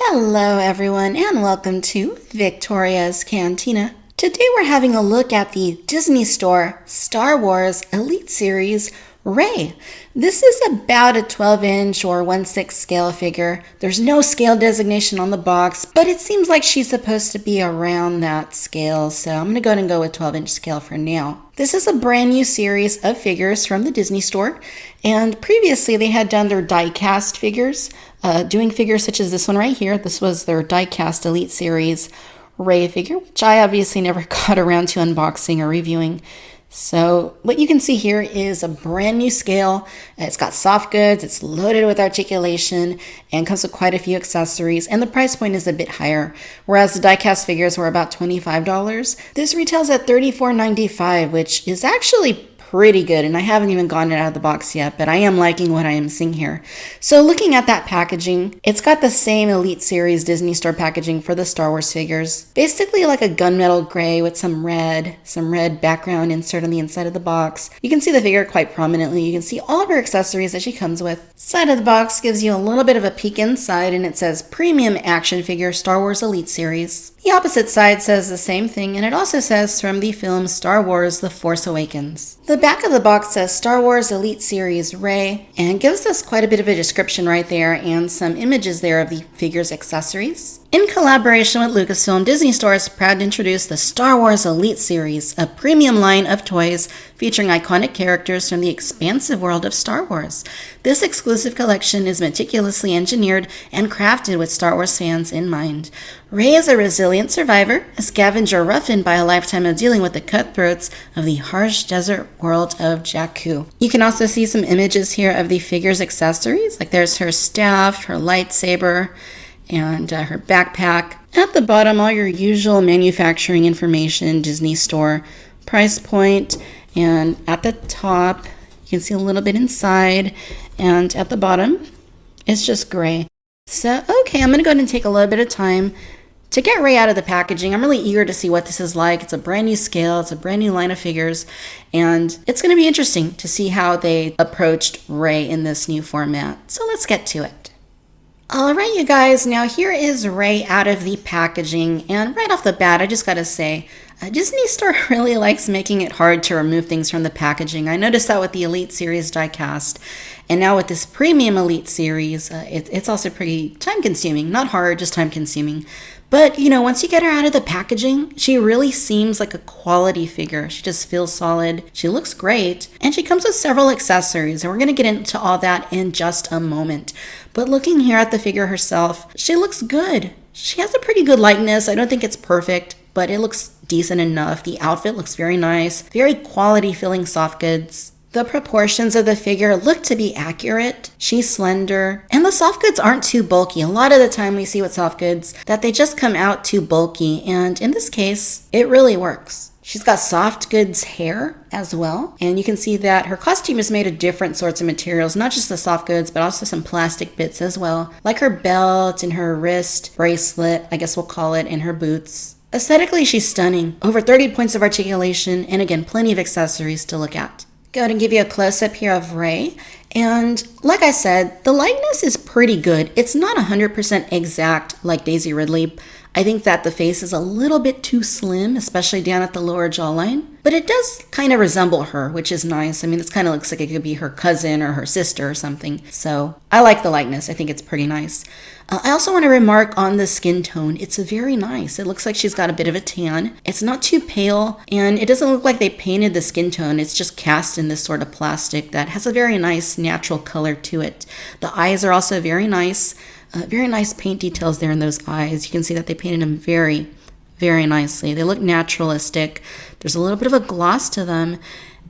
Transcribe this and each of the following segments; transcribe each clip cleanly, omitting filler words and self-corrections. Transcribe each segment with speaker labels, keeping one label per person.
Speaker 1: Hello everyone and welcome to Victoria's Cantina. Today we're having a look at the Disney Store Star Wars Elite Series REY. This is about a 12-inch or 1/6 scale figure. There's no scale designation on the box, but it seems like she's supposed to be around that scale, so I'm going to go ahead and go with 12-inch scale for now. This is a brand new series of figures from the Disney Store, and previously they had done their die-cast figures, doing figures such as this one right here. This was their die-cast Elite Series REY figure, which I obviously never got around to unboxing or reviewing. So what you can see here is a brand new scale. It's got soft goods, it's loaded with articulation, and comes with quite a few accessories, and the price point is a bit higher. Whereas the die-cast figures were about $25, this retails at $34.95, which is actually pretty good, and I haven't even gotten it out of the box yet, but I am liking what I am seeing here. So looking at that packaging, it's got the same Elite Series Disney Store packaging for the Star Wars figures. Basically like a gunmetal gray with some red background insert on the inside of the box. You can see the figure quite prominently. You can see all of her accessories that she comes with. Side of the box gives you a little bit of a peek inside, and it says Premium Action Figure Star Wars Elite Series. The opposite side says the same thing, and it also says from the film Star Wars The Force Awakens. The back of the box says Star Wars Elite Series REY, and gives us quite a bit of a description right there and some images there of the figure's accessories. In collaboration with Lucasfilm, Disney Store is proud to introduce the Star Wars Elite Series, a premium line of toys featuring iconic characters from the expansive world of Star Wars. This exclusive collection is meticulously engineered and crafted with Star Wars fans in mind. REY is a resilient survivor, a scavenger roughened by a lifetime of dealing with the cutthroats of the harsh desert world of Jakku. You can also see some images here of the figure's accessories, like there's her staff, her lightsaber, and her backpack. At the bottom, all your usual manufacturing information, Disney Store, price point, and at the top, you can see a little bit inside, and at the bottom, it's just gray. So, okay, I'm going to go ahead and take a little bit of time to get REY out of the packaging. I'm really eager to see what this is like. It's a brand new scale, it's a brand new line of figures, and it's going to be interesting to see how they approached REY in this new format. So let's get to it. Alright you guys, now here is REY out of the packaging, and right off the bat I just gotta say, Disney Store really likes making it hard to remove things from the packaging. I noticed that with the Elite Series die-cast, and now with this Premium Elite Series, it's also pretty time-consuming. Not hard, just time-consuming. But, you know, once you get her out of the packaging, she really seems like a quality figure. She just feels solid. She looks great. And she comes with several accessories, and we're going to get into all that in just a moment. But looking here at the figure herself, she looks good. She has a pretty good likeness. I don't think it's perfect, but it looks decent enough. The outfit looks very nice. Very quality-feeling soft goods. The proportions of the figure look to be accurate. She's slender, and the soft goods aren't too bulky. A lot of the time we see with soft goods that they just come out too bulky, and in this case, it really works. She's got soft goods hair as well, and you can see that her costume is made of different sorts of materials, not just the soft goods, but also some plastic bits as well, like her belt and her wrist bracelet, I guess we'll call it, and her boots. Aesthetically, she's stunning. Over 30 points of articulation, and again, plenty of accessories to look at. Go ahead and give you a close-up here of REY. And like I said, the likeness is pretty good. It's not 100% exact like Daisy Ridley. I think that the face is a little bit too slim, especially down at the lower jawline. But it does kind of resemble her, which is nice. I mean, it kind of looks like it could be her cousin or her sister or something. So I like the likeness. I think it's pretty nice. I also want to remark on the skin tone. It's very nice. It looks like she's got a bit of a tan. It's not too pale, and it doesn't look like they painted the skin tone. It's just cast in this sort of plastic that has a very nice natural color to it. The eyes are also very nice. Very nice paint details there in those eyes. You can see that they painted them very, very nicely. They look naturalistic. There's a little bit of a gloss to them,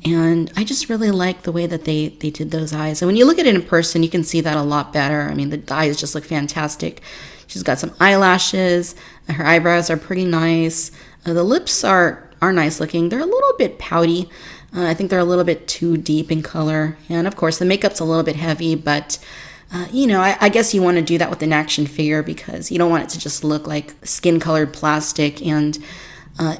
Speaker 1: and I just really like the way that they did those eyes. And when you look at it in person, you can see that a lot better. I mean, the eyes just look fantastic. She's got some eyelashes. Her eyebrows are pretty nice. The lips are nice looking. They're a little bit pouty. I think they're a little bit too deep in color. And of course, the makeup's a little bit heavy, but you know, I guess you want to do that with an action figure because you don't want it to just look like skin-colored plastic. And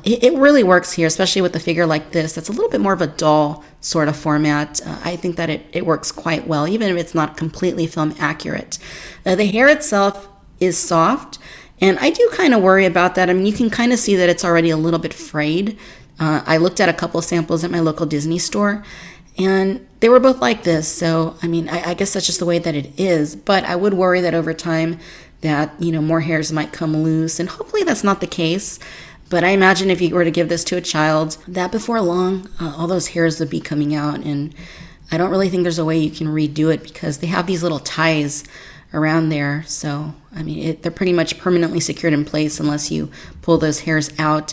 Speaker 1: it really works here, especially with a figure like this. That's a little bit more of a doll sort of format. I think that it works quite well, even if it's not completely film accurate. The hair itself is soft. And I do kind of worry about that. I mean, you can kind of see that it's already a little bit frayed. I looked at a couple samples at my local Disney store, and they were both like this. So, I mean, I guess that's just the way that it is. But I would worry that over time that, you know, more hairs might come loose. And hopefully that's not the case. But I imagine if you were to give this to a child, that before long, all those hairs would be coming out. And I don't really think there's a way you can redo it because they have these little ties around there. So, I mean, they're pretty much permanently secured in place unless you pull those hairs out.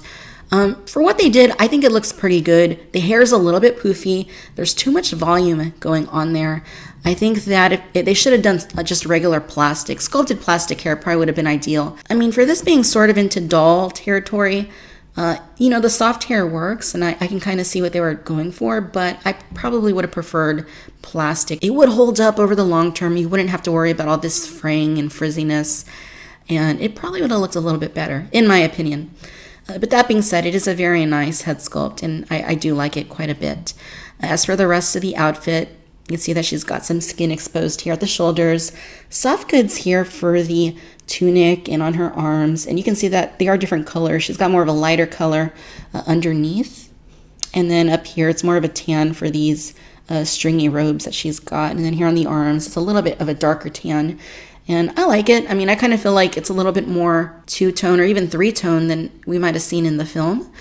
Speaker 1: For what they did, I think it looks pretty good. The hair is a little bit poofy. There's too much volume going on there. I think that if they should have done just regular plastic. Sculpted plastic hair probably would have been ideal. I mean, for this being sort of into doll territory, you know, the soft hair works, and I can kind of see what they were going for, but I probably would have preferred plastic. It would hold up over the long term. You wouldn't have to worry about all this fraying and frizziness, and it probably would have looked a little bit better, in my opinion. But that being said, it is a very nice head sculpt, and I do like it quite a bit. As for the rest of the outfit, you can see that she's got some skin exposed here at the shoulders. Soft goods here for the tunic and on her arms. And you can see that they are different colors. She's got more of a lighter color underneath. And then up here, it's more of a tan for these stringy robes that she's got. And then here on the arms, it's a little bit of a darker tan. And I like it. I mean, I kind of feel like it's a little bit more two-tone or even three-tone than we might have seen in the film.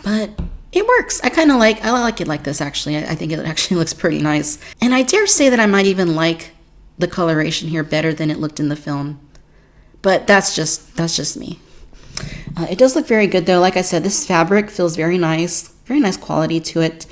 Speaker 1: But it works. I like it like this, actually. I think it actually looks pretty nice. And I dare say that I might even like the coloration here better than it looked in the film. But that's just me. It does look very good, though. Like I said, this fabric feels very nice quality to it.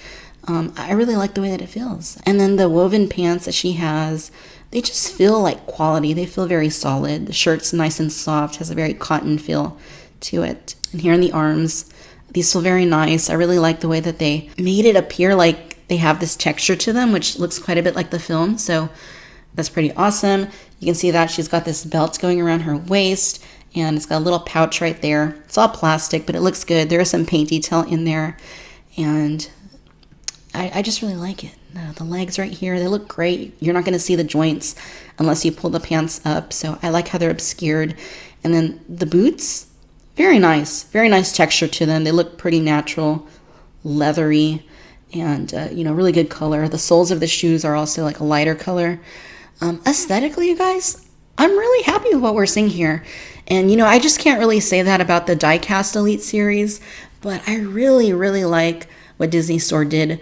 Speaker 1: I really like the way that it feels. And then the woven pants that she has, they just feel like quality. They feel very solid. The shirt's nice and soft, has a very cotton feel to it. And here on the arms, these feel very nice. I really like the way that they made it appear like they have this texture to them, which looks quite a bit like the film. So that's pretty awesome. You can see that she's got this belt going around her waist, and it's got a little pouch right there. It's all plastic, but it looks good. There is some paint detail in there, and I just really like it. The legs right here, they look great. You're not going to see the joints unless you pull the pants up, so I like how they're obscured. And then the boots, very nice texture to them. They look pretty natural, leathery, and really good color. The soles of the shoes are also like a lighter color. Aesthetically, you guys, I'm really happy with what we're seeing here. And I just can't really say that about the die-cast Elite series, but I really, really like what Disney Store did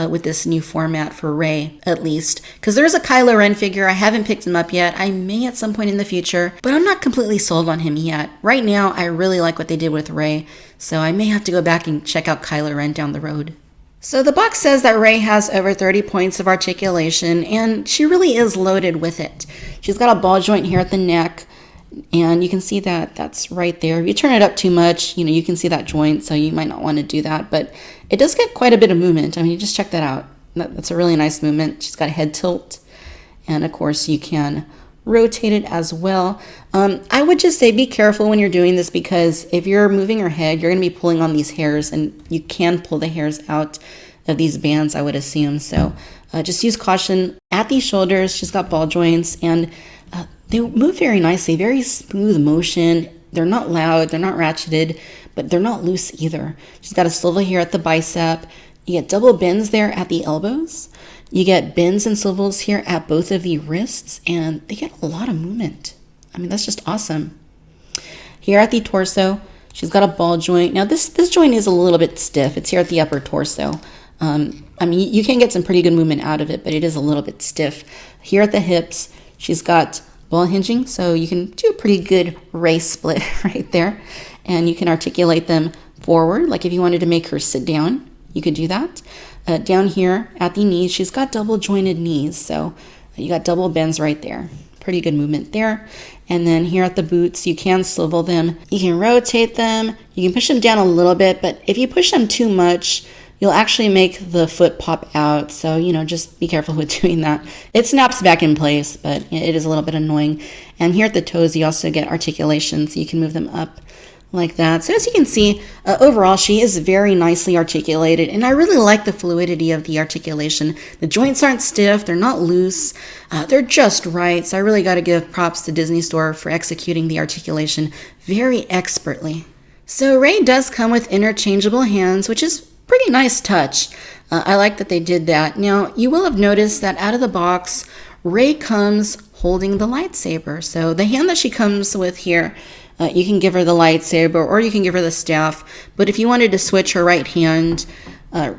Speaker 1: with this new format for REY, at least. Because there's a Kylo Ren figure. I haven't picked him up yet. I may at some point in the future, but I'm not completely sold on him yet. Right now, I really like what they did with REY, so I may have to go back and check out Kylo Ren down the road. So the box says that REY has over 30 points of articulation, and she really is loaded with it. She's got a ball joint here at the neck, and you can see that that's right there. If you turn it up too much, you can see that joint, so you might not want to do that, but it does get quite a bit of movement. I mean, just check that out. That's a really nice movement. She's got a head tilt, and of course you can rotate it as well. I would just say be careful when you're doing this, because if you're moving her head, you're going to be pulling on these hairs, and you can pull the hairs out of these bands, I would assume. So just use caution. At these shoulders, she's got ball joints, and they move very nicely, very smooth motion. They're not loud, they're not ratcheted, but they're not loose either. She's got a swivel here at the bicep. You get double bends there at the elbows. You get bends and swivels here at both of the wrists, and they get a lot of movement. I mean, that's just awesome. Here at the torso, she's got a ball joint. Now, this joint is a little bit stiff. It's here at the upper torso. I mean, you can get some pretty good movement out of it, but it is a little bit stiff. Here at the hips, she's got ball hinging, so you can do a pretty good REY split right there. And you can articulate them forward, like if you wanted to make her sit down, you could do that. Down here at the knees, she's got double jointed knees, so you got double bends right there. Pretty good movement there. And then here at the boots, you can swivel them. You can rotate them. You can push them down a little bit, but if you push them too much, you'll actually make the foot pop out. So, just be careful with doing that. It snaps back in place, but it is a little bit annoying. And here at the toes, you also get articulation, so you can move them up like that. So as you can see, overall, she is very nicely articulated, and I really like the fluidity of the articulation. The joints aren't stiff, they're not loose, they're just right. So I really got to give props to Disney Store for executing the articulation very expertly. So REY does come with interchangeable hands, which is pretty nice touch. I like that they did that. Now, you will have noticed that out of the box, REY comes holding the lightsaber. So the hand that she comes with here, you can give her the lightsaber or you can give her the staff. But if you wanted to switch her right hand,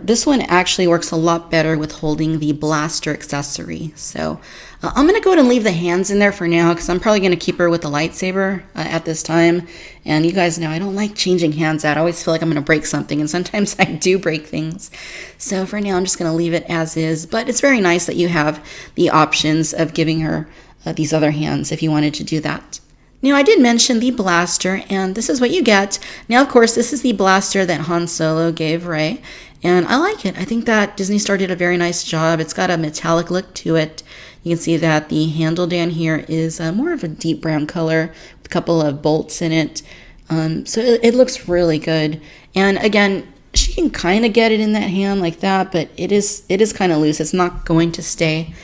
Speaker 1: this one actually works a lot better with holding the blaster accessory. So I'm going to go ahead and leave the hands in there for now because I'm probably going to keep her with the lightsaber at this time. And you guys know I don't like changing hands out. I always feel like I'm going to break something, and sometimes I do break things. So for now, I'm just going to leave it as is. But it's very nice that you have the options of giving her these other hands if you wanted to do that. Now, I did mention the blaster, and this is what you get. Now, of course, this is the blaster that Han Solo gave REY, and I like it. I think that Disney Star did a very nice job. It's got a metallic look to it. You can see that the handle down here is more of a deep brown color with a couple of bolts in it. So it looks really good. And again, she can kind of get it in that hand like that, but it is kind of loose. It's not going to stay.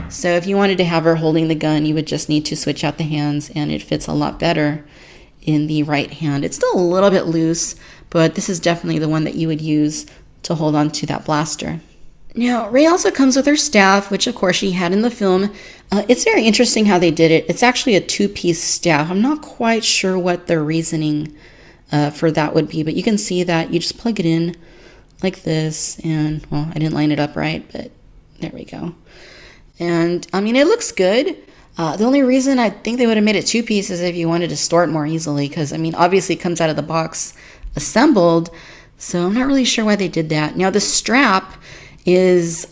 Speaker 1: So if you wanted to have her holding the gun, you would just need to switch out the hands, and it fits a lot better in the right hand. It's still a little bit loose, but this is definitely the one that you would use to hold on to that blaster. Now, REY also comes with her staff, which of course she had in the film. It's very interesting how they did it. It's actually a two-piece staff. I'm not quite sure what their reasoning for that would be, but you can see that you just plug it in like this, and well, I didn't line it up right, but there we go. And I mean, it looks good. The only reason I think they would have made it two pieces if you wanted to store it more easily, because I mean, obviously it comes out of the box assembled, so I'm not really sure why they did that. Now the strap is,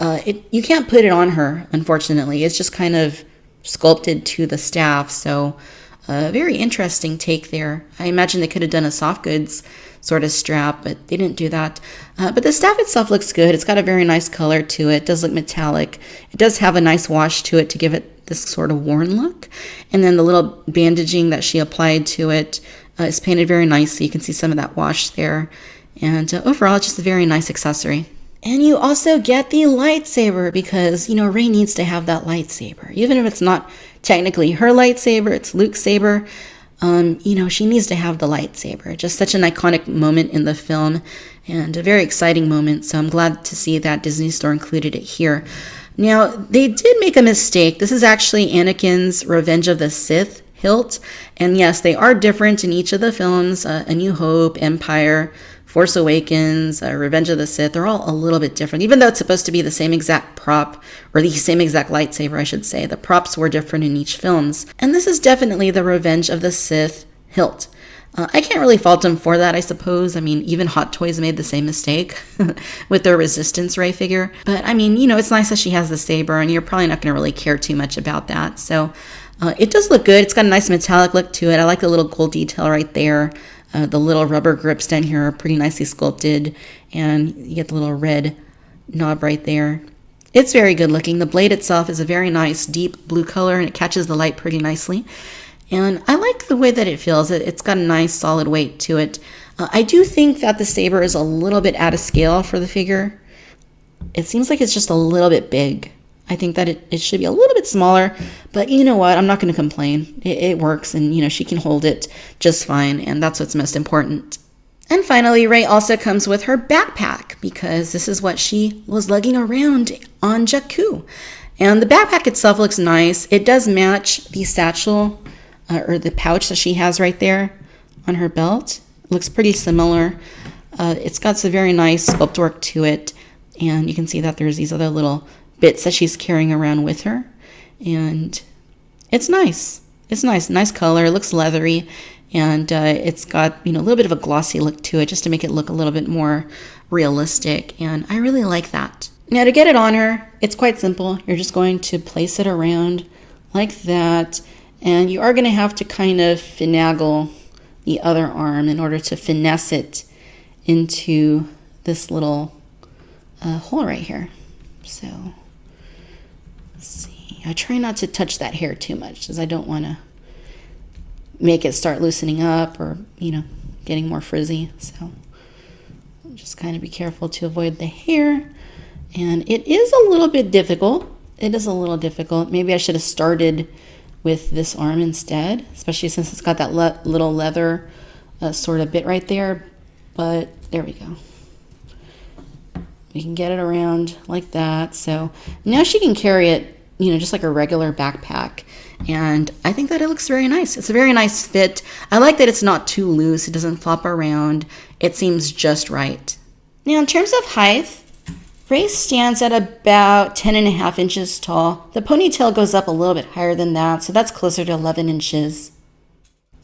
Speaker 1: you can't put it on her, unfortunately. It's just kind of sculpted to the staff, so a very interesting take there. I imagine they could have done a soft goods sort of strap, but they didn't do that. But the staff itself looks good. It's got a very nice color to it. It does look metallic. It does have a nice wash to it to give it this sort of worn look. And then the little bandaging that she applied to it is painted very nicely. You can see some of that wash there. And overall, it's just a very nice accessory. And you also get the lightsaber because, you know, REY needs to have that lightsaber. Even if it's not technically her lightsaber, it's Luke's saber. You know, she needs to have the lightsaber. Just such an iconic moment in the film and a very exciting moment. So I'm glad to see that Disney Store included it here. Now, they did make a mistake. This is actually Anakin's Revenge of the Sith hilt. And yes, they are different in each of the films. A New Hope, Empire, Force Awakens, Revenge of the Sith, they're all a little bit different. Even though it's supposed to be the same exact prop, or the same exact lightsaber, I should say, the props were different in each films. And this is definitely the Revenge of the Sith hilt. I can't really fault them for that, I suppose. I mean, even Hot Toys made the same mistake with their Resistance REY figure. But I mean, you know, it's nice that she has the saber, and you're probably not going to really care too much about that. So it does look good. It's got a nice metallic look to it. I like the little gold detail right there. The little rubber grips down here are pretty nicely sculpted, and you get the little red knob right there. It's very good looking. The blade itself is a very nice deep blue color, and it catches the light pretty nicely. And I like the way that it feels. It's got a nice solid weight to it. I do think that the saber is a little bit out of scale for the figure. It seems like it's just a little bit big. I think that it should be a little bit smaller, but you know what? I'm not going to complain. It works, and you know, she can hold it just fine, and that's what's most important. And finally, REY also comes with her backpack, because this is what she was lugging around on Jakku. And the backpack itself looks nice. It does match the satchel, or the pouch that she has right there on her belt. It looks pretty similar. It's got some very nice sculpt work to it, and you can see that there's these other little bits that she's carrying around with her, and it's nice. It's nice color. It looks leathery, and it's got, you know, a little bit of a glossy look to it, just to make it look a little bit more realistic, and I really like that. Now, to get it on her, it's quite simple. You're just going to place it around like that, and you are going to have to kind of finagle the other arm in order to finesse it into this little hole right here. So let's see. I try not to touch that hair too much because I don't want to make it start loosening up or, you know, getting more frizzy. So just kind of be careful to avoid the hair. And it is a little bit difficult. It is a little difficult. Maybe I should have started with this arm instead, especially since it's got that little leather sort of bit right there. But there we go. We can get it around like that. So now she can carry it, just like a regular backpack. And I think that it looks very nice. It's a very nice fit. I like that it's not too loose. It doesn't flop around. It seems just right. Now, in terms of height, REY stands at about 10.5 inches tall. The ponytail goes up a little bit higher than that, so that's closer to 11 inches.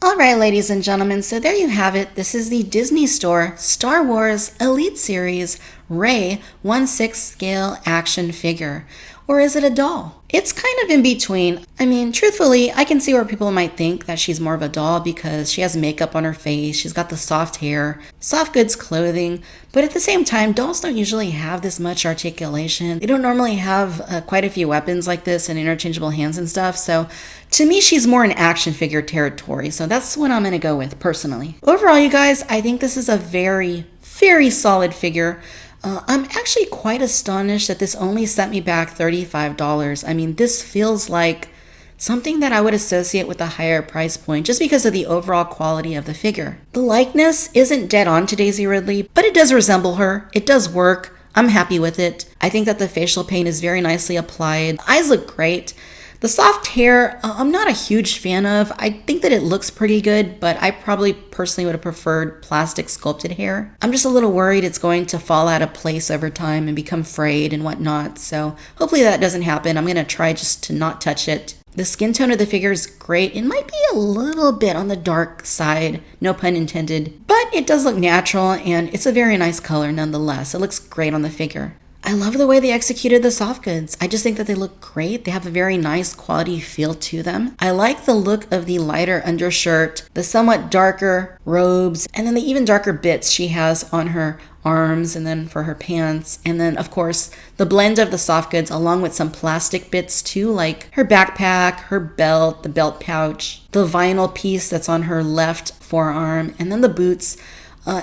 Speaker 1: All right, ladies and gentlemen, so there you have it. This is the Disney Store Star Wars Elite Series REY 1/6 scale action figure. Or is it a doll? It's kind of in between. I mean, truthfully, I can see where people might think that she's more of a doll because she has makeup on her face, she's got the soft hair, soft goods clothing, but at the same time, dolls don't usually have this much articulation. They don't normally have quite a few weapons like this and interchangeable hands and stuff, so to me, she's more in action figure territory, so that's what I'm gonna go with personally. Overall, you guys, I think this is a very, very solid figure. I'm actually quite astonished that this only set me back $35. I mean, this feels like something that I would associate with a higher price point just because of the overall quality of the figure. The likeness isn't dead on to Daisy Ridley, but it does resemble her. It does work. I'm happy with it. I think that the facial paint is very nicely applied. The eyes look great. The soft hair, I'm not a huge fan of. I think that it looks pretty good, but I probably personally would have preferred plastic sculpted hair. I'm just a little worried it's going to fall out of place over time and become frayed and whatnot, so hopefully that doesn't happen. I'm going to try just to not touch it. The skin tone of the figure is great. It might be a little bit on the dark side, no pun intended, but it does look natural and it's a very nice color nonetheless. It looks great on the figure. I love the way they executed the soft goods. I just think that they look great. They have a very nice quality feel to them. I like the look of the lighter undershirt, the somewhat darker robes, and then the even darker bits she has on her arms and then for her pants. And then, of course, the blend of the soft goods along with some plastic bits too, like her backpack, her belt, the belt pouch, the vinyl piece that's on her left forearm, and then the boots.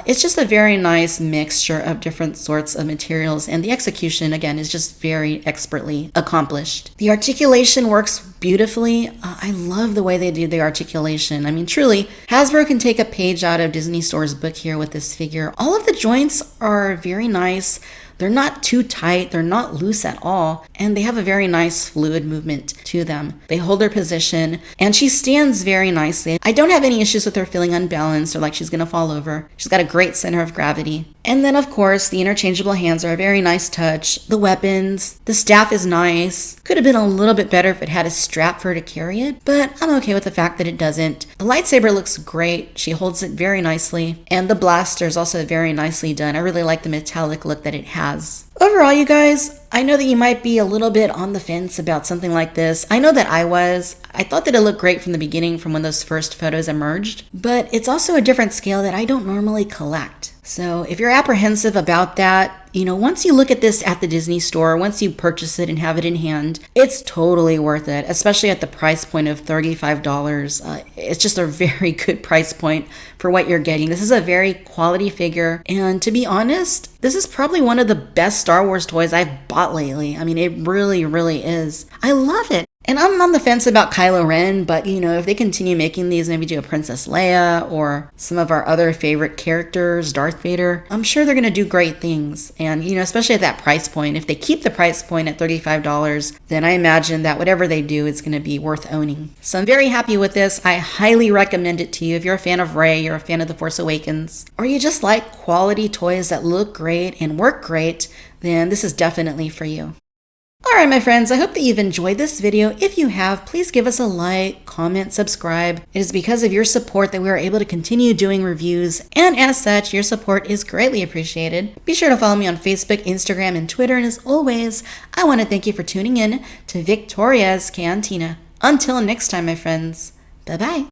Speaker 1: It's just a very nice mixture of different sorts of materials, and the execution, again, is just very expertly accomplished. The articulation works beautifully. I love the way they do the articulation. I mean, truly, Hasbro can take a page out of Disney Store's book here with this figure. All of the joints are very nice. They're not too tight, they're not loose at all, and they have a very nice fluid movement to them. They hold their position, and she stands very nicely. I don't have any issues with her feeling unbalanced or like she's gonna fall over. She's got a great center of gravity. And then, of course, the interchangeable hands are a very nice touch. The weapons, the staff is nice. Could have been a little bit better if it had a strap for her to carry it, but I'm okay with the fact that it doesn't. The lightsaber looks great. She holds it very nicely, and the blaster is also very nicely done. I really like the metallic look that it has. Overall, you guys, I know that you might be a little bit on the fence about something like this. I know that I was. I thought that it looked great from the beginning, from when those first photos emerged, but it's also a different scale that I don't normally collect. So if you're apprehensive about that, once you look at this at the Disney Store, once you purchase it and have it in hand, it's totally worth it, especially at the price point of $35. It's just a very good price point for what you're getting. This is a very quality figure, and to be honest, this is probably one of the best Star Wars toys I've bought lately. I mean, it really, really is. I love it. And I'm on the fence about Kylo Ren, but if they continue making these, maybe do a Princess Leia or some of our other favorite characters, Darth Vader, I'm sure they're going to do great things. And, especially at that price point, if they keep the price point at $35, then I imagine that whatever they do is going to be worth owning. So I'm very happy with this. I highly recommend it to you if you're a fan of REY, you're a fan of The Force Awakens, or you just like quality toys that look great and work great, then this is definitely for you. Alright, my friends, I hope that you've enjoyed this video. If you have, please give us a like, comment, subscribe. It is because of your support that we are able to continue doing reviews, and as such, your support is greatly appreciated. Be sure to follow me on Facebook, Instagram, and Twitter, and as always, I want to thank you for tuning in to Victoria's Cantina. Until next time, my friends, bye-bye.